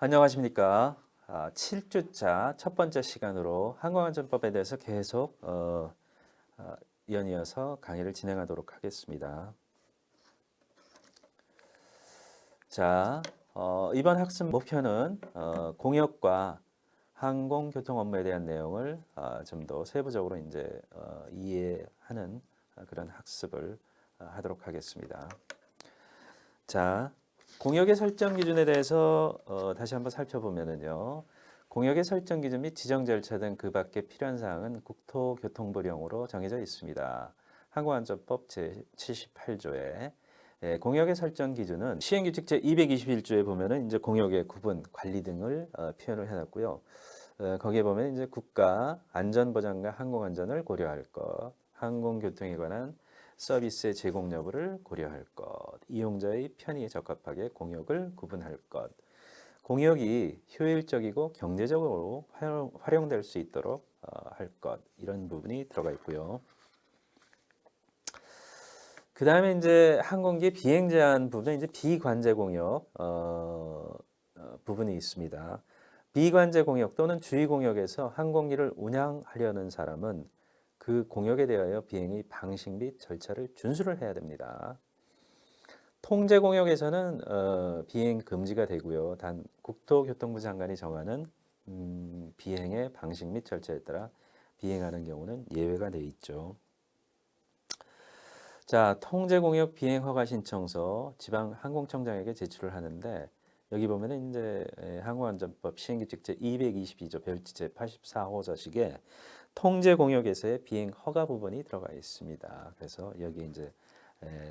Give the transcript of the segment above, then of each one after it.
안녕하십니까. 7주차 첫 번째 시간으로 항공안전법에 대해서 계속 연이어서 강의를 진행하도록 하겠습니다. 자, 이번 학습 목표는 공역과 항공교통 업무에 대한 내용을 좀 더 세부적으로 이제 이해하는 그런 학습을 하도록 하겠습니다. 자, 공역의 설정 기준에 대해서 다시 한번 살펴보면은요. 공역의 설정 기준 및 지정 절차 등 그 밖에 필요한 사항은 국토교통부령으로 정해져 있습니다. 항공안전법 제78조에 공역의 설정 기준은 시행규칙 제221조에 보면은 이제 공역의 구분, 관리 등을 표현을 해놨고요. 거기에 보면 이제 국가 안전보장과 항공안전을 고려할 것, 항공교통에 관한 서비스의 제공 여부를 고려할 것, 이용자의 편의에 적합하게 공역을 구분할 것, 공역이 효율적이고 경제적으로 활용될 수 있도록 할 것, 이런 부분이 들어가 있고요. 그 다음에 이제 항공기 비행 제한 부분은 이제 비관제 공역 부분이 있습니다. 비관제 공역 또는 주의 공역에서 항공기를 운항하려는 사람은 그 공역에 대하여 비행의 방식 및 절차를 준수를 해야 됩니다. 통제 공역에서는 비행 금지가 되고요. 단 국토교통부 장관이 정하는 비행의 방식 및 절차에 따라 비행하는 경우는 예외가 되어 있죠. 자, 통제 공역 비행 허가 신청서 지방 항공청장에게 제출을 하는데 여기 보면은 이제 항공안전법 시행규칙 제 222조 별지 제 84호자식에 통제 공역에서의 비행 허가 부분이 들어가 있습니다. 그래서 여기 이제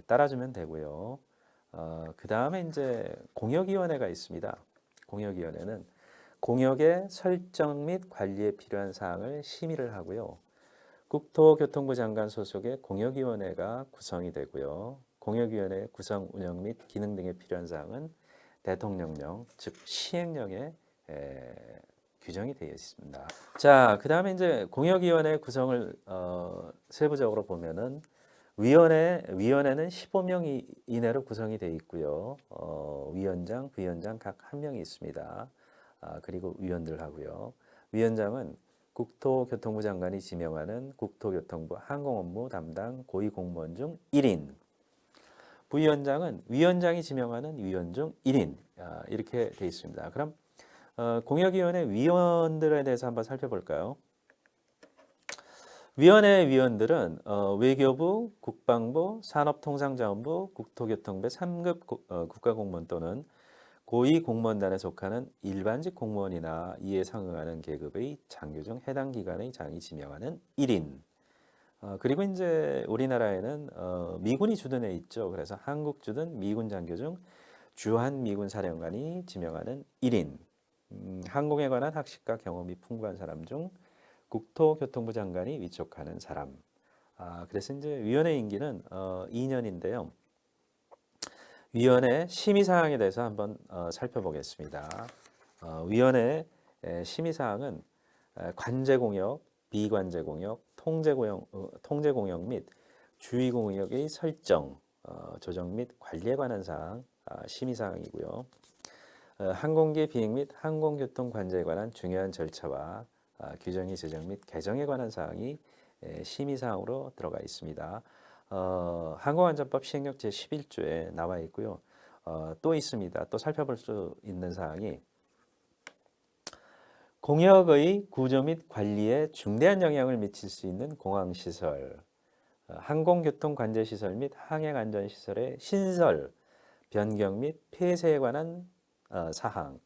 따라주면 되고요. 그 다음에 이제 공역위원회가 있습니다. 공역위원회는 공역의 설정 및 관리에 필요한 사항을 심의를 하고요. 국토교통부 장관 소속의 공역위원회가 구성이 되고요. 공역위원회 구성, 운영 및 기능 등에 필요한 사항은 대통령령, 즉 시행령에 규정이 되어 있습니다. 자, 그 다음에 이제 공역위원회 구성을 세부적으로 보면은 위원회는 15명 이내로 구성이 되어 있고요. 위원장, 부위원장 각 한 명이 있습니다. 그리고 위원들 하고요. 위원장은 국토교통부 장관이 지명하는 국토교통부 항공업무 담당 고위공무원 중 1인. 부위원장은 위원장이 지명하는 위원 중 1인. 이렇게 되어 있습니다. 그럼 공역위원회 위원들에 대해서 한번 살펴볼까요? 위원회 위원들은 외교부, 국방부, 산업통상자원부, 국토교통부의 3급 국가공무원 또는 고위공무원단에 속하는 일반직 공무원이나 이에 상응하는 계급의 장교 중 해당 기관의 장이 지명하는 1인. 그리고 이제 우리나라에는 미군이 주둔해 있죠. 그래서 한국 주둔 미군 장교 중 주한 미군 사령관이 지명하는 1인. 항공에 관한 학식과 경험이 풍부한 사람 중 국토교통부 장관이 위촉하는 사람. 그래서 이제 위원회 임기는 2년인데요. 위원회 심의 사항에 대해서 한번 살펴보겠습니다. 위원회 심의 사항은 관제 공역, 비관제 공역, 통제 공역 및 주의 공역의 설정, 조정 및 관리에 관한 사항 심의 사항이고요. 항공기 비행 및 항공교통 관제에 관한 중요한 절차와 규정의 제정 및 개정에 관한 사항이 심의 사항으로 들어가 있습니다. 항공안전법 시행령 제11조에 나와 있고요. 또 있습니다. 또 살펴볼 수 있는 사항이 공역의 구조 및 관리에 중대한 영향을 미칠 수 있는 공항시설, 항공교통 관제시설 및 항행안전시설의 신설, 변경 및 폐쇄에 관한 사항,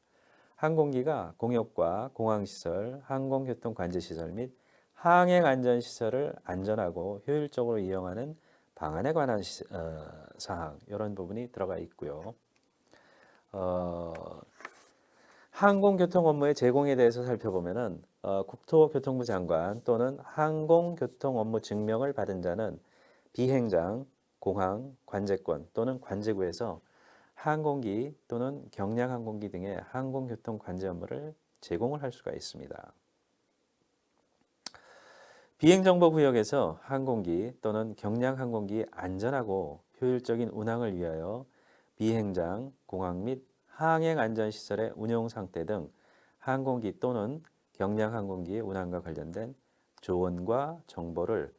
항공기가 공역과 공항시설, 항공교통 관제시설 및 항행안전시설을 안전하고 효율적으로 이용하는 방안에 관한 사항, 이런 부분이 들어가 있고요. 항공교통 업무의 제공에 대해서 살펴보면은 국토교통부 장관 또는 항공교통 업무 증명을 받은 자는 비행장, 공항, 관제권 또는 관제구에서 항공기 또는 경량항공기 등의 항공교통 관제 업무를 제공을 할 수가 있습니다. 비행정보구역에서 항공기 또는 경량항공기의 안전하고 효율적인 운항을 위하여 비행장, 공항 및 항행 안전 시설의 운용 상태 등 항공기 또는 경량 항공기의 운항과 관련된 조언과 정보를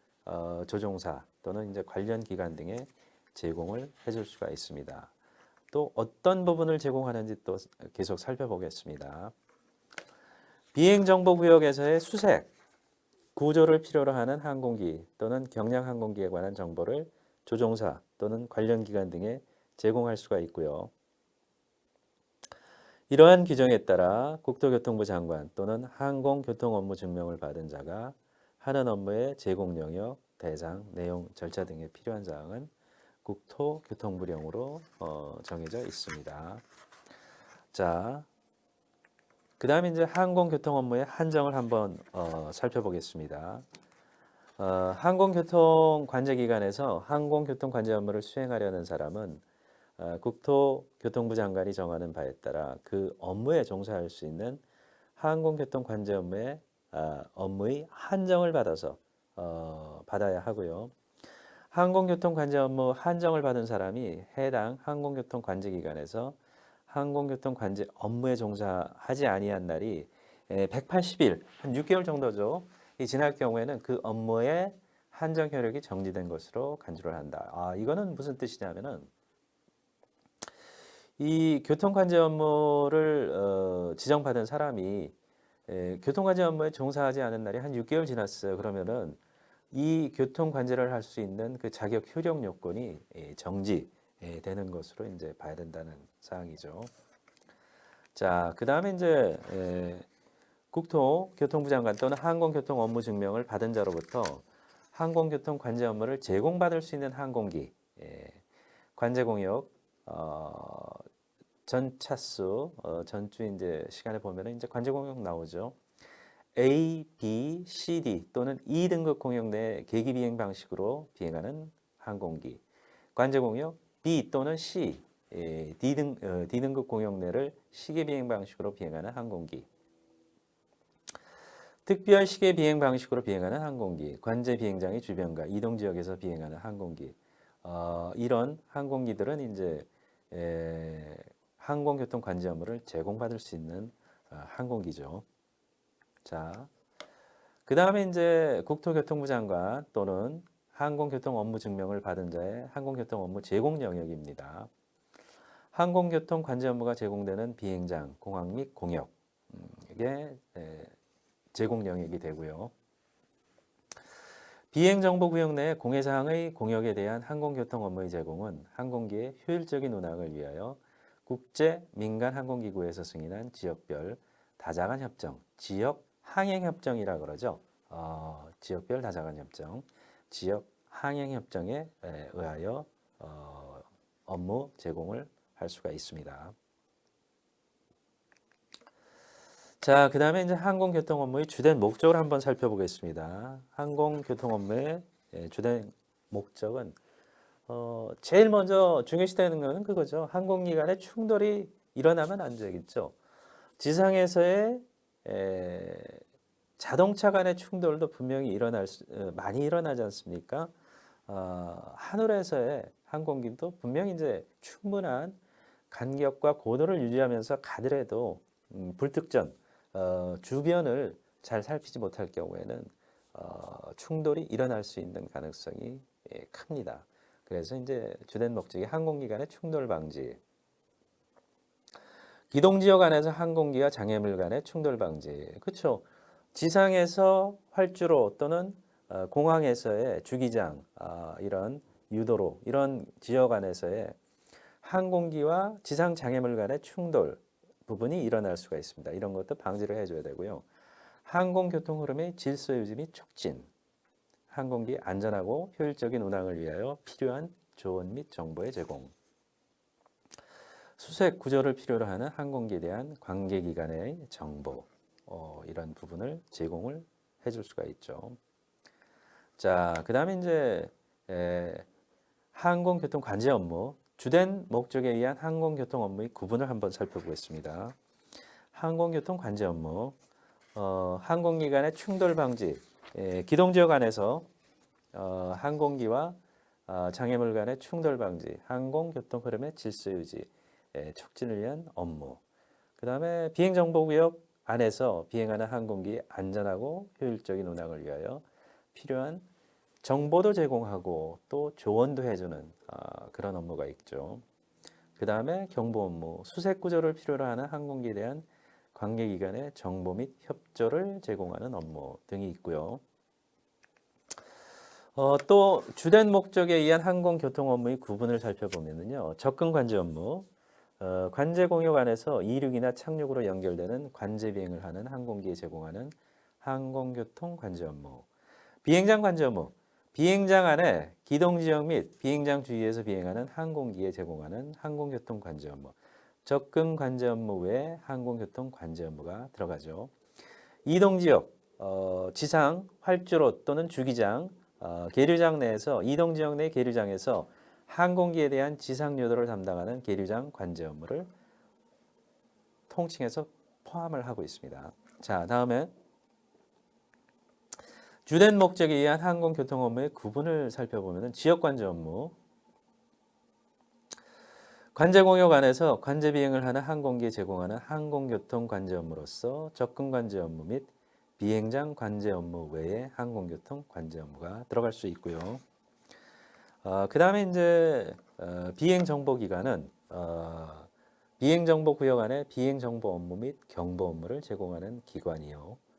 조종사 또는 이제 관련 기관 등에 제공을 해줄 수가 있습니다. 또 어떤 부분을 제공하는지 또 계속 살펴보겠습니다. 비행정보구역에서의 수색, 구조를 필요로 하는 항공기 또는 경량 항공기에 관한 정보를 조종사 또는 관련 기관 등에 제공할 수가 있고요. 이러한 규정에 따라 국토교통부 장관 또는 항공교통업무증명을 받은 자가 하는 업무의 제공 영역, 대상, 내용, 절차 등에 필요한 사항은 국토교통부령으로 정해져 있습니다. 자, 그 다음에 이제 항공교통 업무의 한정을 한번 살펴보겠습니다. 항공교통관제기관에서 항공교통관제 업무를 수행하려는 사람은 국토교통부 장관이 정하는 바에 따라 그 업무에 종사할 수 있는 항공교통관제 업무의 한정을 받아야 하고요. 항공교통관제 업무 한정을 받은 사람이 해당 항공교통관제기관에서 항공교통관제 업무에 종사하지 아니한 날이 180일, 한 6개월 정도죠. 이 지날 경우에는 그 업무의 한정 효력이 정지된 것으로 간주를 한다. 이거는 무슨 뜻이냐면은 이 교통관제 업무를 지정받은 사람이 교통관제 업무에 종사하지 않은 날이 한 6개월 지났어요. 그러면은 이 교통관제를 할 수 있는 그 자격 효력 요건이 정지되는 것으로 이제 봐야 된다는 사항이죠. 자, 그 다음에 이제 국토교통부 장관 또는 항공교통 업무 증명을 받은 자로부터 항공교통 관제 업무를 제공받을 수 있는 항공기 관제 공역 전 차수 전주 이제 시간에 보면은 이제 관제 공역 나오죠. A, B, C, D 또는 E 등급 공역 내 계기 비행 방식으로 비행하는 항공기. 관제 공역 B 또는 C, D 등급 공역 내를 시계 비행 방식으로 비행하는 항공기. 특별 시계 비행 방식으로 비행하는 항공기. 관제 비행장의 주변과 이동 지역에서 비행하는 항공기. 이런 항공기들은 이제 항공교통 관제 업무를 제공받을 수 있는 항공기죠. 자, 그 다음에 이제 국토교통부 장관 또는 항공교통 업무 증명을 받은 자의 항공교통 업무 제공 영역입니다. 항공교통 관제 업무가 제공되는 비행장, 공항 및 공역 이게 제공 영역이 되고요. 비행정보구역 내 공해사항의 공역에 대한 항공교통 업무의 제공은 항공기의 효율적인 운항을 위하여 국제 민간 항공기구에서 승인한 지역별 다자간 협정, 지역 항행 협정이라 그러죠. 지역별 다자간 협정, 지역 항행 협정에 의하여 업무 제공을 할 수가 있습니다. 자, 그 다음에 이제 항공교통 업무의 주된 목적을 한번 살펴보겠습니다. 항공교통 업무의 주된 목적은 제일 먼저 중요시되는 것은 그거죠. 항공기 간의 충돌이 일어나면 안 되겠죠. 지상에서의 자동차 간의 충돌도 분명히 많이 일어나지 않습니까? 하늘에서의 항공기도 분명히 이제 충분한 간격과 고도를 유지하면서 가더라도 불특정 주변을 잘 살피지 못할 경우에는 충돌이 일어날 수 있는 가능성이 큽니다. 그래서 이제 주된 목적이 항공기 간의 충돌 방지, 기동 지역 안에서 항공기와 장애물 간의 충돌 방지. 그렇죠. 지상에서 활주로 또는 공항에서의 주기장, 이런 유도로 이런 지역 안에서의 항공기와 지상 장애물 간의 충돌 부분이 일어날 수가 있습니다. 이런 것도 방지를 해줘야 되고요. 항공교통 흐름의 질서 유지 및 촉진, 항공기 안전하고 효율적인 운항을 위하여 필요한 조언 및 정보의 제공, 수색 구조를 필요로 하는 항공기에 대한 관계기관의 정보, 이런 부분을 제공을 해줄 수가 있죠. 자, 그 다음에 이제 항공교통 관제 업무, 주된 목적에 의한 항공교통 업무의 구분을 한번 살펴보겠습니다. 항공교통 관제 업무, 항공기 간의 충돌 방지, 기동 지역 안에서 항공기와 장애물 간의 충돌 방지, 항공교통 흐름의 질서 유지, 촉진을 위한 업무. 그 다음에 비행정보구역 안에서 비행하는 항공기의 안전하고 효율적인 운항을 위하여 필요한 정보도 제공하고 또 조언도 해주는 그런 업무가 있죠. 그 다음에 경보 업무, 수색 구조를 필요로 하는 항공기에 대한 관계기관의 정보 및 협조를 제공하는 업무 등이 있고요. 또 주된 목적에 의한 항공교통 업무의 구분을 살펴보면요. 접근 관제 업무, 관제 공역 안에서 이륙이나 착륙으로 연결되는 관제 비행을 하는 항공기에 제공하는 항공교통 관제 업무. 비행장 관제 업무, 비행장 안에 기동 지역 및 비행장 주위에서 비행하는 항공기에 제공하는 항공교통 관제 업무. 접근 관제 업무 외에 항공교통 관제 업무가 들어가죠. 이동 지역, 지상, 활주로 또는 주기장, 계류장 내에서 이동 지역 내 계류장에서 항공기에 대한 지상 유도를 담당하는 계류장 관제 업무를 통칭해서 포함을 하고 있습니다. 자, 다음에 주된 목적에 의한 항공교통 업무의 구분을 살펴보면 지역 관제 업무, 관제 공역 안에서 관제 비행을 하는 항공기에 제공하는 항공교통 관제 업무로서 접근 관제 업무 및 비행장 관제 업무 외에 항공교통 관제 업무가 들어갈 수 있고요. 그 다음에 이제 비행정보기관은 비행정보구역 안에 비행정보 업무 및 경보 업무를 제공하는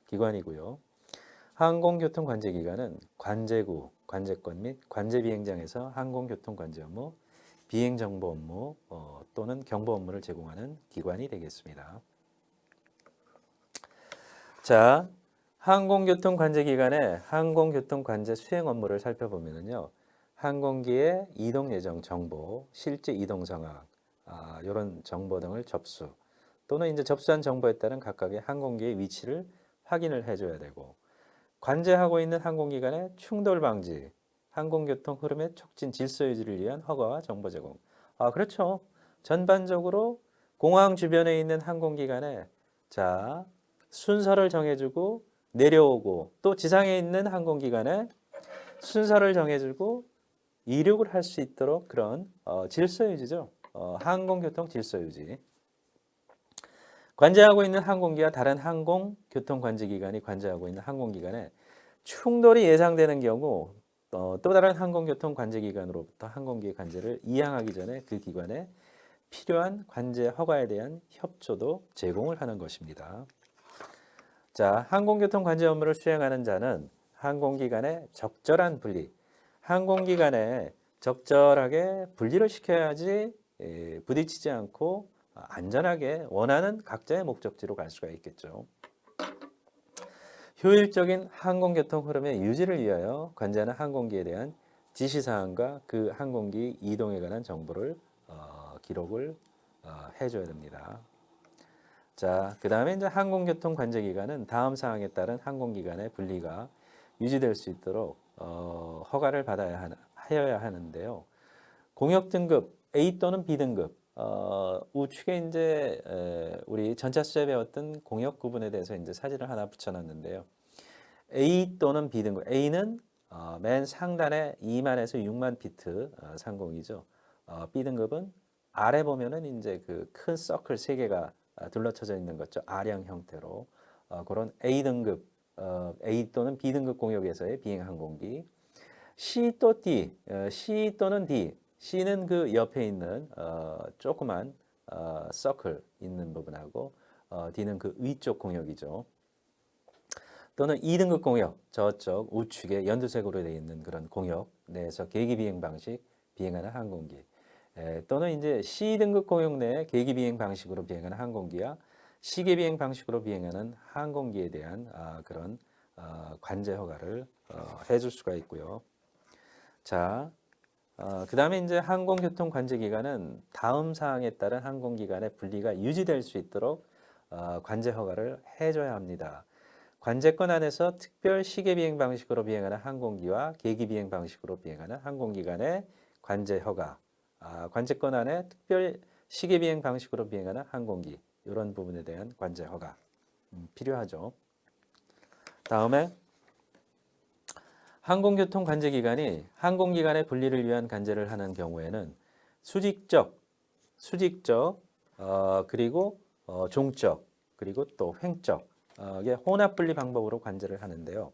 기관이고요. 항공교통 관제기관은 관제구, 관제권 및 관제비행장에서 항공교통 관제 업무, 비행정보 업무 또는 경보 업무를 제공하는 기관이 되겠습니다. 자, 항공교통 관제기관의 항공교통 관제 수행 업무를 살펴보면요. 항공기의 이동 예정 정보, 실제 이동 상황, 이런 정보 등을 접수 또는 이제 접수한 정보에 따른 각각의 항공기의 위치를 확인을 해줘야 되고 관제하고 있는 항공기간의 충돌 방지, 항공교통 흐름의 촉진 질서 유지를 위한 허가와 정보 제공. 그렇죠. 전반적으로 공항 주변에 있는 항공기간에 자 순서를 정해주고 내려오고 또 지상에 있는 항공기간에 순서를 정해주고 이륙을 할 수 있도록 그런 질서 유지죠. 항공교통 질서 유지. 관제하고 있는 항공기와 다른 항공교통관제기관이 관제하고 있는 항공기관에 충돌이 예상되는 경우 또 다른 항공교통관제기관으로부터 항공기의 관제를 이양하기 전에 그 기관에 필요한 관제 허가에 대한 협조도 제공을 하는 것입니다. 자, 항공교통관제 업무를 수행하는 자는 항공기관의 적절한 분리, 항공기관에 적절하게 분리를 시켜야지 부딪히지 않고 안전하게 원하는 각자의 목적지로 갈 수가 있겠죠. 효율적인 항공교통 흐름의 유지를 위하여 관제하는 항공기에 대한 지시사항과 그 항공기 이동에 관한 정보를 기록을 해줘야 됩니다. 자, 그 다음에 이제 항공교통 관제기관은 다음 사항에 따른 항공기관의 분리가 유지될 수 있도록 허가를 하여야 하는데요. 공역 등급 A 또는 B 등급 우측에 이제 우리 전차 수업에 배웠던 공역 구분에 대해서 이제 사진을 하나 붙여놨는데요. A 또는 B 등급. A는 맨 상단에 2만에서 6만 피트 상공이죠. B 등급은 아래 보면은 이제 그 큰 서클 3개가 둘러쳐져 있는 거죠. R형 형태로 그런 A 등급, A 또는 B 등급 공역에서의 비행 항공기. C 또 D, C 또는 D. C는 그 옆에 있는 조그만 서클 있는 부분하고 D는 그 위쪽 공역이죠. 또는 2등급 공역, 저쪽 우측에 연두색으로 되어 있는 그런 공역 내에서 계기 비행 방식 비행하는 항공기. 또는 이제 C등급 공역 내 계기 비행 방식으로 비행하는 항공기와 시계 비행 방식으로 비행하는 항공기에 대한 그런 관제 허가를 해줄 수가 있고요. 자, 그 다음에 이제 항공교통 관제기관은 다음 사항에 따른 항공기관의 분리가 유지될 수 있도록 관제 허가를 해줘야 합니다. 관제권 안에서 특별 시계 비행 방식으로 비행하는 항공기와 계기 비행 방식으로 비행하는 항공기관의 관제 허가, 관제권 안에 특별 시계 비행 방식으로 비행하는 항공기 이런 부분에 대한 관제 허가 필요하죠. 다음에 항공교통 관제기관이 항공기관의 분리를 위한 관제를 하는 경우에는 수직적 수직적, 그리고 종적, 그리고 또 횡적의 혼합 분리 방법으로 관제를 하는데요.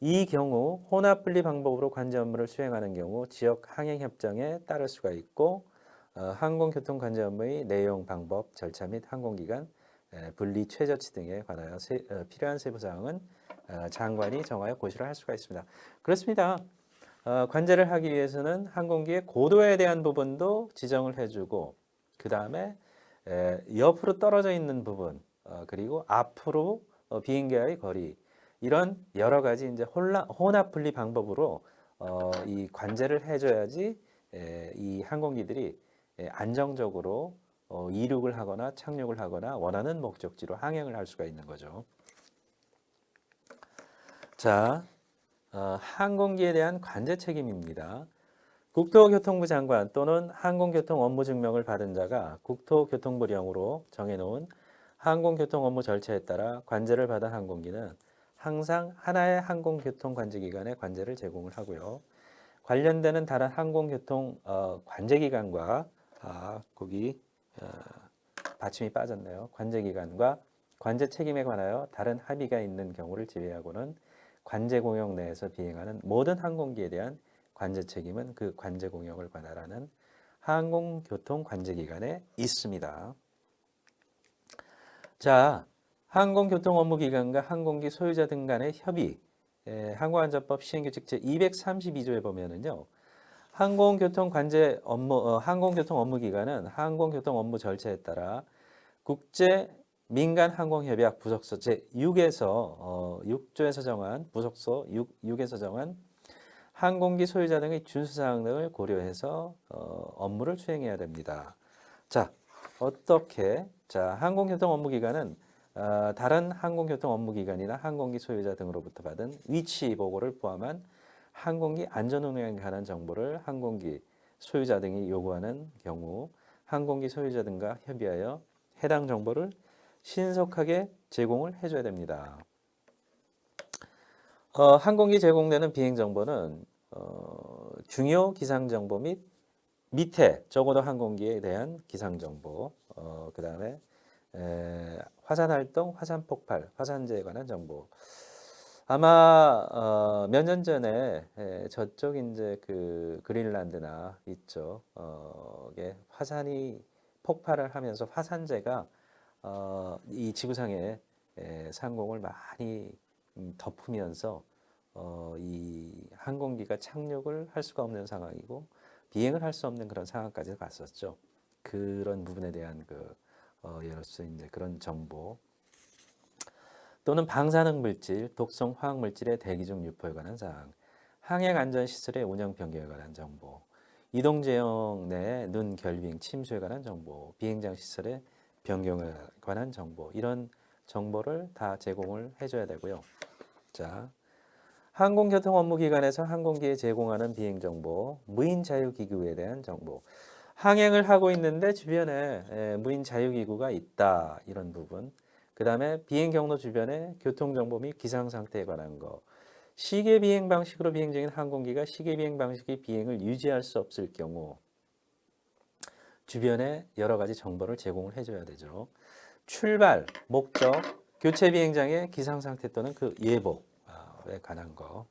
이 경우 혼합 분리 방법으로 관제 업무를 수행하는 경우 지역 항행 협정에 따를 수가 있고 항공교통 관제 업무의 내용, 방법, 절차 및 항공기간 분리 최저치 등에 관하여 필요한 세부 사항은 장관이 정하여 고시를 할 수가 있습니다. 그렇습니다. 관제를 하기 위해서는 항공기의 고도에 대한 부분도 지정을 해주고 그 다음에 옆으로 떨어져 있는 부분 그리고 앞으로 비행기와의 거리 이런 여러 가지 이제 혼합 분리 방법으로 이 관제를 해줘야지 이 항공기들이 안정적으로 이륙을 하거나 착륙을 하거나 원하는 목적지로 항행을 할 수가 있는 거죠. 자, 항공기에 대한 관제 책임입니다. 국토교통부 장관 또는 항공교통 업무 증명을 받은 자가 국토교통부령으로 정해놓은 항공교통 업무 절차에 따라 관제를 받은 항공기는 항상 하나의 항공교통 관제기관에 관제를 제공을 하고요. 관련되는 다른 항공교통 관제기관과 거기 받침이 빠졌네요. 관제기관과 관제 책임에 관하여 다른 합의가 있는 경우를 제외하고는 관제 공역 내에서 비행하는 모든 항공기에 대한 관제 책임은 그 관제 공역을 관할하는 항공교통 관제기관에 있습니다. 자, 항공교통 업무기관과 항공기 소유자 등 간의 협의, 항공안전법 시행규칙 제232조에 보면은요, 항공교통 관제 업무, 항공교통 업무기관은 항공교통 업무 절차에 따라 국제 민간 항공협약 부속서 제6에서 6조에서 정한 부속서 6에서 정한 항공기 소유자 등의 준수사항 등을 고려해서 업무를 수행해야 됩니다. 자, 어떻게? 자, 항공교통 업무기관은 다른 항공교통 업무기관이나 항공기 소유자 등으로부터 받은 위치 보고를 포함한 항공기 안전운행에 관한 정보를 항공기 소유자 등이 요구하는 경우 항공기 소유자 등과 협의하여 해당 정보를 신속하게 제공을 해줘야 됩니다. 항공기 제공되는 비행 정보는 중요 기상 정보 및 밑에 적어도 항공기에 대한 기상 정보, 그 다음에 화산 활동, 화산 폭발, 화산재에 관한 정보. 아마 몇 년 전에 저쪽 이제 그 그린란드나 있죠. 이게 화산이 폭발을 하면서 화산재가 이 지구상의 상공을 많이 덮으면서 이 항공기가 착륙을 할 수가 없는 상황이고 비행을 할 수 없는 그런 상황까지 갔었죠. 그런 부분에 대한 예로서 이제 그런 정보 또는 방사능 물질, 독성 화학 물질의 대기 중 유포에 관한 사항, 항행 안전 시설의 운영 변경에 관한 정보, 이동 제형 내 눈 결빙 침수에 관한 정보, 비행장 시설의 변경에 관한 정보 이런 정보를 다 제공을 해줘야 되고요. 자, 항공교통 업무기관에서 항공기에 제공하는 비행정보, 무인자유기구에 대한 정보. 항행을 하고 있는데 주변에 무인자유기구가 있다. 이런 부분. 그 다음에 비행 경로 주변에 교통정보 및 기상상태에 관한 거. 시계 비행 방식으로 비행 중인 항공기가 시계 비행 방식의 비행을 유지할 수 없을 경우 주변에 여러 가지 정보를 제공을 해줘야 되죠. 출발, 목적, 교체 비행장의 기상상태 또는 그 예보에 관한 거.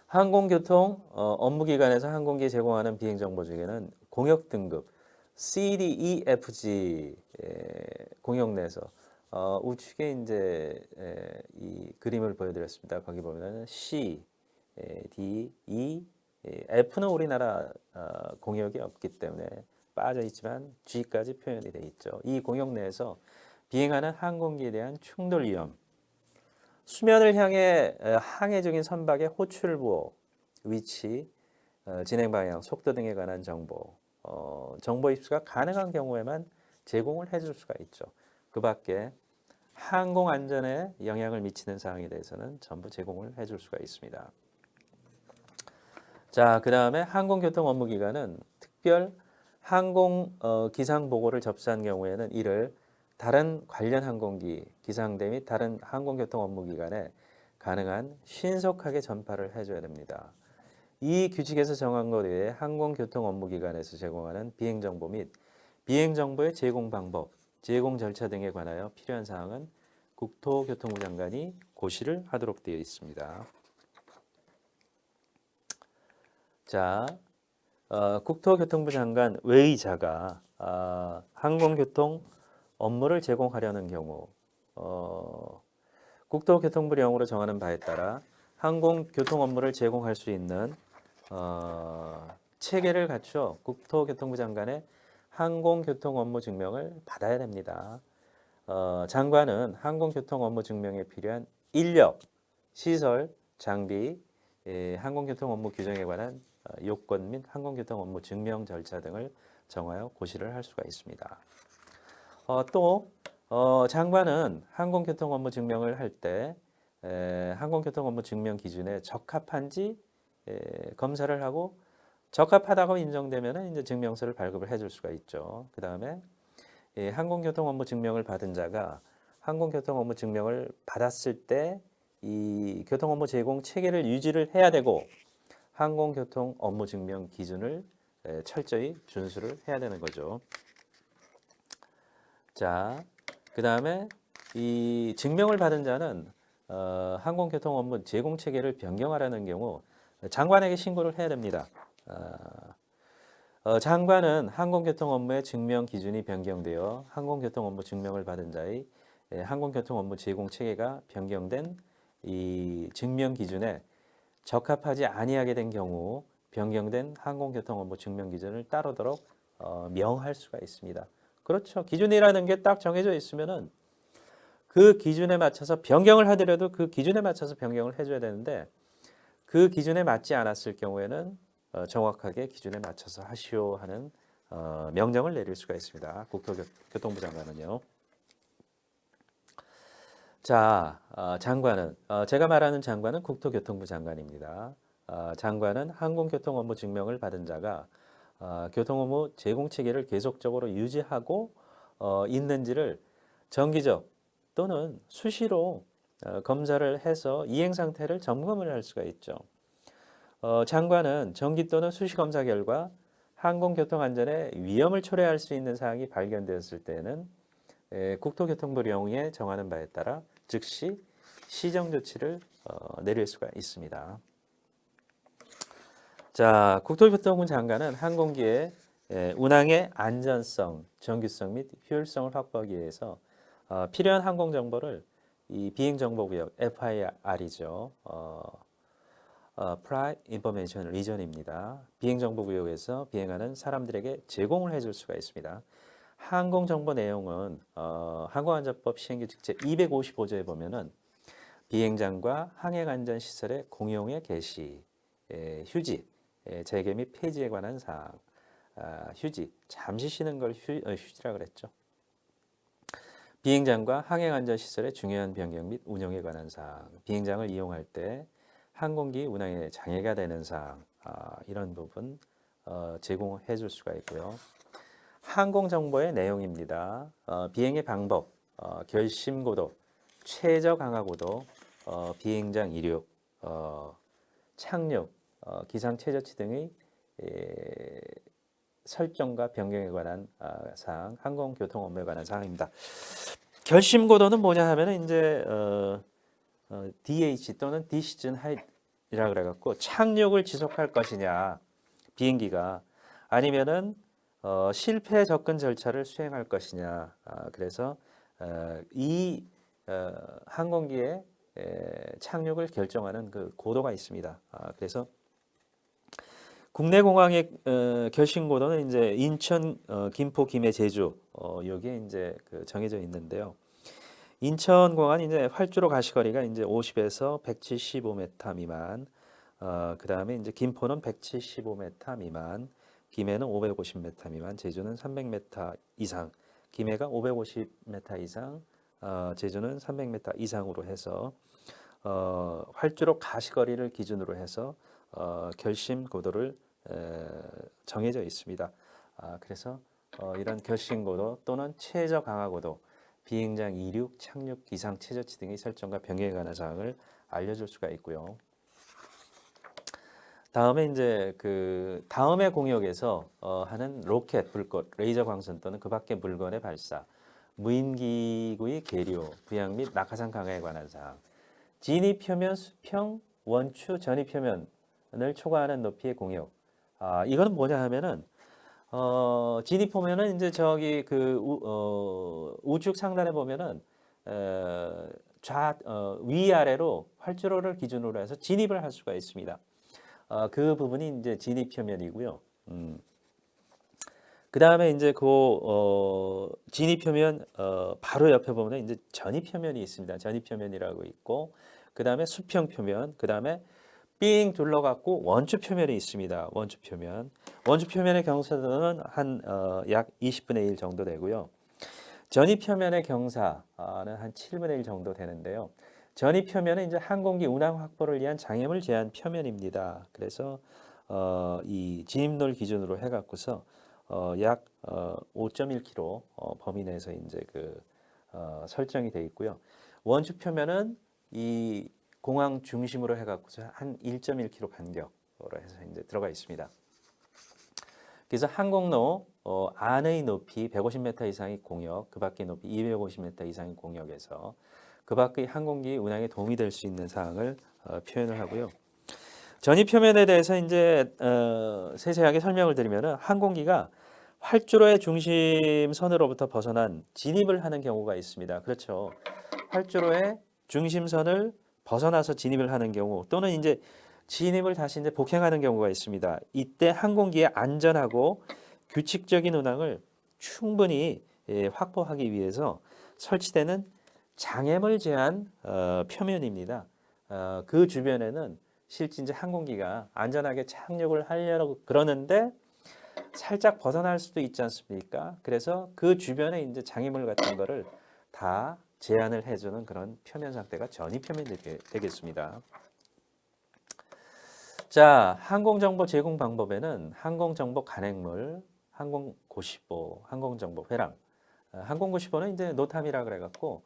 항공교통 업무기관에서 항공기에 제공하는 비행정보 중에는 공역 등급 C, D, E, F, G 공역 내에서 우측에 이제 이 그림을 보여드렸습니다. 거기 보면은 C, D, E, F는 우리나라 공역이 없기 때문에 빠져 있지만 G까지 표현이 되어 있죠. 이 공역 내에서 비행하는 항공기에 대한 충돌 위험, 수면을 향해 항해 중인 선박의 호출보, 위치, 진행 방향, 속도 등에 관한 정보, 정보 입수가 가능한 경우에만 제공을 해줄 수가 있죠. 그 밖에 항공 안전에 영향을 미치는 사항에 대해서는 전부 제공을 해줄 수가 있습니다. 자, 그 다음에 항공교통 업무기관은 특별 항공 기상 보고를 접수한 경우에는 이를 다른 관련 항공기, 기상대 및 다른 항공교통 업무기관에 가능한 신속하게 전파를 해줘야 됩니다. 이 규칙에서 정한 것 외에 항공교통 업무기관에서 제공하는 비행정보 및 비행정보의 제공 방법, 제공 절차 등에 관하여 필요한 사항은 국토교통부 장관이 고시를 하도록 되어 있습니다. 자, 국토교통부 장관 외의자가 항공교통 업무를 제공하려는 경우 국토교통부령으로 정하는 바에 따라 항공교통 업무를 제공할 수 있는 체계를 갖춰 국토교통부 장관의 항공교통 업무 증명을 받아야 됩니다. 장관은 항공교통 업무 증명에 필요한 인력, 시설, 장비, 항공교통 업무 규정에 관한 요건 및 항공교통 업무 증명 절차 등을 정하여 고시를 할 수가 있습니다. 또 장관은 항공교통 업무 증명을 할 때 항공교통 업무 증명 기준에 적합한지 검사를 하고 적합하다고 인정되면 이제 증명서를 발급을 해줄 수가 있죠. 그 다음에 항공교통 업무 증명을 받은 자가 항공교통 업무 증명을 받았을 때 이 교통 업무 제공 체계를 유지를 해야 되고 항공교통 업무 증명 기준을 철저히 준수를 해야 되는 거죠. 자, 그 다음에 이 증명을 받은 자는 항공교통 업무 제공 체계를 변경하라는 경우 장관에게 신고를 해야 됩니다. 장관은 항공교통 업무의 증명 기준이 변경되어 항공교통 업무 증명을 받은 자의 항공교통 업무 제공 체계가 변경된 이 증명 기준에 적합하지 아니하게 된 경우 변경된 항공교통 업무 증명 기준을 따르도록 명할 수가 있습니다. 그렇죠. 기준이라는 게 딱 정해져 있으면은 그 기준에 맞춰서 변경을 하더라도 그 기준에 맞춰서 변경을 해줘야 되는데 그 기준에 맞지 않았을 경우에는 정확하게 기준에 맞춰서 하시오 하는 명령을 내릴 수가 있습니다. 국토교통부 장관은요. 자, 장관은 제가 말하는 장관은 국토교통부 장관입니다. 장관은 항공교통 업무 증명을 받은 자가 교통 업무 제공 체계를 계속적으로 유지하고 있는지를 정기적 또는 수시로 검사를 해서 이행 상태를 점검을 할 수가 있죠. 장관은 정기 또는 수시 검사 결과 항공교통 안전에 위험을 초래할 수 있는 사항이 발견되었을 때는 국토교통부령에 정하는 바에 따라 즉시 시정 조치를 내릴 수가 있습니다. 자, 국토교통부 장관은 항공기의 운항의 안전성, 정규성 및 효율성을 확보하기 위해서 필요한 항공 정보를 이 비행정보구역 FIR이죠. Flight Information Region입니다. 비행정보구역에서 비행하는 사람들에게 제공을 해줄 수가 있습니다. 항공정보 내용은 항공안전법 시행규칙 제255조에 보면은 비행장과 항행안전시설의 공용의 개시, 휴지, 재개 및 폐지에 관한 사항, 휴지, 잠시 쉬는 걸 휴지라 그랬죠. 비행장과 항행안전시설의 중요한 변경 및 운영에 관한 사항, 비행장을 이용할 때 항공기 운항에 장애가 되는 사항, 이런 부분 제공해 줄 수가 있고요. 항공정보의 내용입니다. 비행의 방법, 결심고도, 최저 강하고도, 비행장 이륙, 착륙, 기상 최저치 등의 설정과 변경에 관한 사항, 항공교통 업무에 관한 사항입니다. 결심고도는 뭐냐 하면은 이제 DH 또는 Decision Height이라 그래갖고 착륙을 지속할 것이냐 비행기가 아니면은 실패 접근 절차를 수행할 것이냐. 그래서 이 항공기의 착륙을 결정하는 그 고도가 있습니다. 그래서 국내 공항의 결심 고도는 이제 인천, 김포, 김해, 제주 여기에 이제 정해져 있는데요. 인천 공항은 이제 활주로 가시거리가 이제 50에서 175m 미만. 그 다음에 이제 김포는 175m 미만. 김해는 550m 미만, 제주는 300m 이상, 김해가 550m 이상, 제주는 300m 이상으로 해서 활주로 가시거리를 기준으로 해서 결심 고도를 정해져 있습니다. 그래서 이런 결심 고도 또는 최저 강화 고도, 비행장 이륙, 착륙, 기상 최저치 등의 설정과 변경에 관한 사항을 알려줄 수가 있고요. 다음에 이제 그 다음의 공역에서 하는 로켓, 불꽃, 레이저 광선 또는 그 밖의 물건의 발사, 무인기구의 계류, 부양 및 낙하산 강화에 관한 사항, 진입 표면, 수평, 원추, 전입 표면을 초과하는 높이의 공역. 이거는 뭐냐 하면은 진입 표면은 이제 저기 그 우측 상단에 보면은 위아래로 활주로를 기준으로 해서 진입을 할 수가 있습니다. 그 부분이 이제 진입 표면이고요. 그 다음에 이제 진입 표면 바로 옆에 보면 이제 전입 표면이 있습니다. 전입 표면이라고 있고, 그 다음에 수평 표면, 그 다음에 삥 둘러갖고 원주 표면이 있습니다. 원주 표면. 원주 표면의 경사도는 한 약 20분의 1 정도 되고요. 전입 표면의 경사는 한 7분의 1 정도 되는데요. 전입 표면은 이제 항공기 운항 확보를 위한 장애물 제한 표면입니다. 그래서 이 진입로를 기준으로 해갖고서 약 5.1km 범위 내에서 이제 설정이 되어 있고요. 원주 표면은 이 공항 중심으로 해갖고서 한 1.1km 간격으로 해서 이제 들어가 있습니다. 그래서 항공로 안의 높이 150m 이상의 공역, 그 밖의 높이 250m 이상의 공역에서 그 밖의 항공기 운항에 도움이 될 수 있는 사항을 표현을 하고요. 전입 표면에 대해서 이제 세세하게 설명을 드리면은 항공기가 활주로의 중심선으로부터 벗어난 진입을 하는 경우가 있습니다. 그렇죠. 활주로의 중심선을 벗어나서 진입을 하는 경우 또는 이제 진입을 다시 이제 복행하는 경우가 있습니다. 이때 항공기의 안전하고 규칙적인 운항을 충분히 확보하기 위해서 설치되는 장애물 제한 표면입니다. 그 주변에는 실제 이제 항공기가 안전하게 착륙을 하려고 그러는데 살짝 벗어날 수도 있지 않습니까? 그래서 그 주변에 이제 장애물 같은 거를 다 제한을 해주는 그런 표면 상태가 전입 표면이 되겠습니다. 자, 항공정보 제공 방법에는 항공정보 간행물, 항공고시보, 항공정보 회랑. 항공고시보는 이제 노탐이라 그래갖고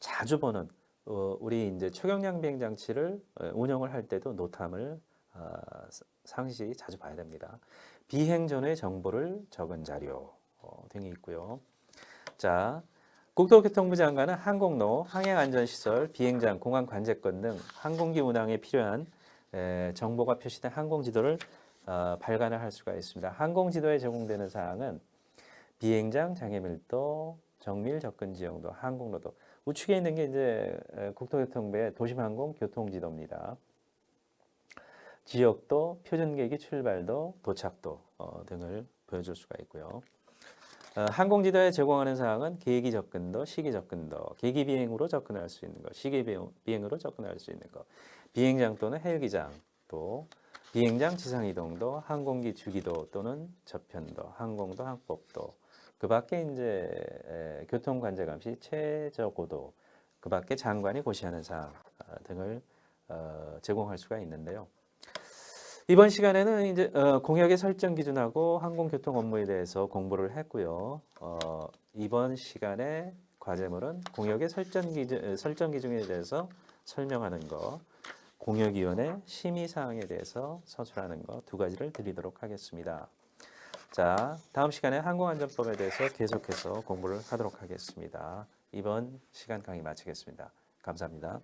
자주 보는 우리 이제 초경량 비행 장치를 운영을 할 때도 노탐을 상시 자주 봐야 됩니다. 비행 전후의 정보를 적은 자료 등이 있고요. 자, 국토교통부 장관은 항공로, 항행안전시설, 비행장, 공항 관제권 등 항공기 운항에 필요한 정보가 표시된 항공지도를 발간을 할 수가 있습니다. 항공지도에 제공되는 사항은 비행장, 장애밀도, 정밀 접근 지형도, 항공로도. 우측에 있는 게 이제 국토교통부의 도심항공 교통지도입니다. 지역도, 표준계기 출발도, 도착도 등을 보여줄 수가 있고요. 항공지도에 제공하는 사항은 계기 접근도, 시기 접근도, 계기 비행으로 접근할 수 있는 것, 시기 비행으로 접근할 수 있는 것, 비행장 또는 헬기장, 또 비행장 지상 이동도, 항공기 주기도 또는 접편도, 항공도, 항법도, 그 밖에 이제 교통관제 감시 최저 고도, 그 밖에 장관이 고시하는 사항 등을 제공할 수가 있는데요. 이번 시간에는 이제 공역의 설정 기준하고 항공교통 업무에 대해서 공부를 했고요. 이번 시간에 과제물은 공역의 설정 기준에 대해서 설명하는 거, 공역위원회 심의 사항에 대해서 서술하는 거 두 가지를 드리도록 하겠습니다. 자, 다음 시간에 항공안전법에 대해서 계속해서 공부를 하도록 하겠습니다. 이번 시간 강의 마치겠습니다. 감사합니다.